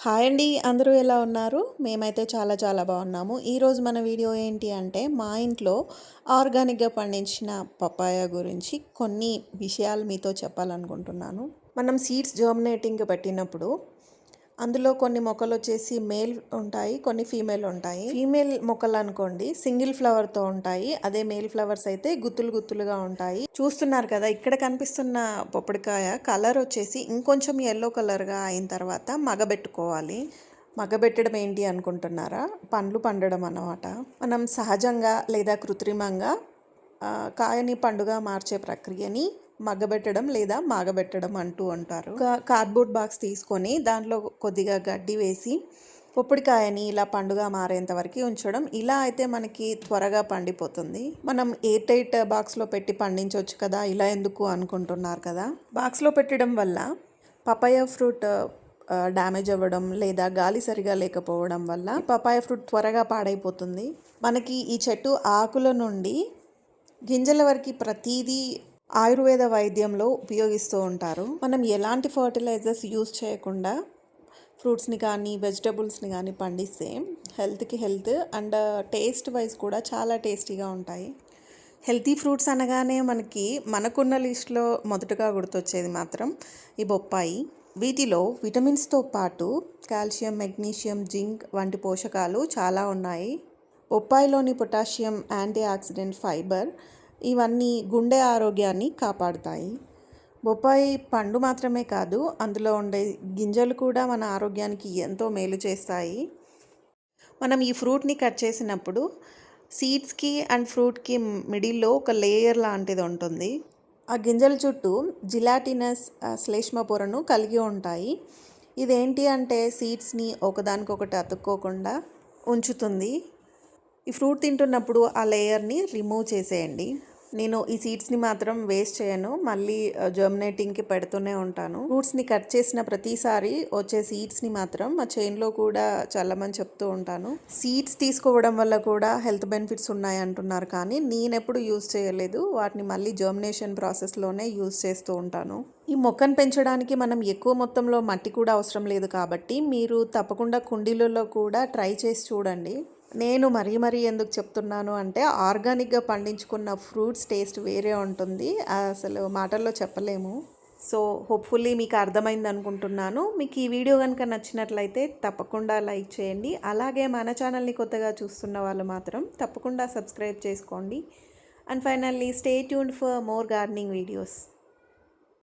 Hi అండి, అందరూ ఎలా ఉన్నారు? మేమైతే చాలా చాలా బాగున్నాము. ఈరోజు మన వీడియో ఏంటి అంటే మా ఇంట్లో ఆర్గానిక్గా పండించిన పపాయ గురించి కొన్ని విషయాలు మీతో చెప్పాలనుకుంటున్నాను. మనం సీడ్స్ జర్మినేటింగ్ పెట్టినప్పుడు అందులో కొన్ని మొక్కలు వచ్చేసి మేల్ ఉంటాయి, కొన్ని ఫీమేల్ ఉంటాయి. ఫీమేల్ మొక్కలు అనుకోండి సింగిల్ ఫ్లవర్తో ఉంటాయి, అదే మేల్ ఫ్లవర్స్ అయితే గుత్తులు గుత్తులుగా ఉంటాయి. చూస్తున్నారు కదా, ఇక్కడ కనిపిస్తున్న పొప్పడికాయ కలర్ వచ్చేసి ఇంకొంచెం ఎల్లో కలర్గా అయిన తర్వాత మగబెట్టుకోవాలి. మగబెట్టడం ఏంటి అనుకుంటున్నారా? పండ్లు పండడం అన్నమాట. మనం సహజంగా లేదా కృత్రిమంగా కాయని పండుగ మార్చే ప్రక్రియని మగ్గబెట్టడం లేదా మాగబెట్టడం అంటూ అంటారు. ఒక కార్డ్బోర్డ్ బాక్స్ తీసుకొని దాంట్లో కొద్దిగా గడ్డి వేసి పొప్పడికాయని ఇలా పండుగ మారేంత వరకు ఉంచడం. ఇలా అయితే మనకి త్వరగా పండిపోతుంది. మనం ఎయిర్ టైట్ బాక్స్లో పెట్టి పండించవచ్చు కదా, ఇలా ఎందుకు అనుకుంటున్నారు కదా. బాక్స్లో పెట్టడం వల్ల పపాయ ఫ్రూట్ డ్యామేజ్ అవ్వడం లేదా గాలి సరిగా లేకపోవడం వల్ల పపాయ ఫ్రూట్ త్వరగా పాడైపోతుంది. మనకి ఈ చెట్టు ఆకుల నుండి గింజల వరకు ప్రతిదీ ఆయుర్వేద వైద్యంలో ఉపయోగిస్తూ ఉంటారు. మనం ఎలాంటి ఫర్టిలైజర్స్ యూజ్ చేయకుండా ఫ్రూట్స్ని కానీ వెజిటబుల్స్ని కానీ పండిస్తే హెల్త్కి హెల్త్ అండ్ టేస్ట్ వైజ్ కూడా చాలా టేస్టీగా ఉంటాయి. హెల్తీ ఫ్రూట్స్ అనగానే మనకున్న లిస్ట్లో మొదటగా గుర్తొచ్చేది మాత్రం ఈ బొప్పాయి. వీటిలో విటమిన్స్తో పాటు కాల్షియం, మెగ్నీషియం, జింక్ వంటి పోషకాలు చాలా ఉన్నాయి. బొప్పాయిలోని పొటాషియం, యాంటీ ఆక్సిడెంట్, ఫైబర్ ఇవన్నీ గుండె ఆరోగ్యాన్ని కాపాడుతాయి. బొప్పాయి పండు మాత్రమే కాదు, అందులో ఉండే గింజలు కూడా మన ఆరోగ్యానికి ఎంతో మేలు చేస్తాయి. మనం ఈ ఫ్రూట్ని కట్ చేసినప్పుడు సీడ్స్కి అండ్ ఫ్రూట్కి మిడిల్లో ఒక లేయర్ లాంటిది ఉంటుంది. ఆ గింజల చుట్టూ జిలాటినస్ శ్లేష్మ పొరను కలిగి ఉంటాయి. ఇదేంటి అంటే సీడ్స్ని ఒకదానికొకటి అతుక్కోకుండా ఉంచుతుంది. ఈ ఫ్రూట్ తింటున్నప్పుడు ఆ లేయర్ని రిమూవ్ చేసేయండి. నేను ఈ సీడ్స్ని మాత్రం వేస్ట్ చేయను, మళ్ళీ జర్మినేటింగ్కి పెడుతూనే ఉంటాను. ఫ్రూట్స్ని కట్ చేసిన ప్రతిసారి వచ్చే సీడ్స్ని మాత్రం మా చైన్లో కూడా చల్లమని చెప్తూ ఉంటాను. సీడ్స్ తీసుకోవడం వల్ల కూడా హెల్త్ బెనిఫిట్స్ ఉన్నాయి అంటున్నారు, కానీ నేను ఎప్పుడు యూజ్ చేయలేదు. వాటిని మళ్ళీ జర్మినేషన్ ప్రాసెస్లోనే యూజ్ చేస్తూ ఉంటాను. ఈ మొక్కను పెంచడానికి మనం ఎక్కువ మొత్తంలో మట్టి కూడా అవసరం లేదు కాబట్టి మీరు తప్పకుండా కుండీలలో కూడా ట్రై చేసి చూడండి. నేను మరీ ఎందుకు చెప్తున్నాను అంటే ఆర్గానిక్గా పండించుకున్న ఫ్రూట్స్ టేస్ట్ వేరే ఉంటుంది, అసలు మాటల్లో చెప్పలేము. సో హోప్ఫుల్లీ మీకు అర్థమైంది అనుకుంటున్నాను. మీకు ఈ వీడియో కనుక నచ్చినట్లయితే తప్పకుండా లైక్ చేయండి. అలాగే మన ఛానల్ని కొత్తగా చూస్తున్న వాళ్ళు మాత్రం తప్పకుండా సబ్స్క్రైబ్ చేసుకోండి. And finally stay tuned for more gardening videos.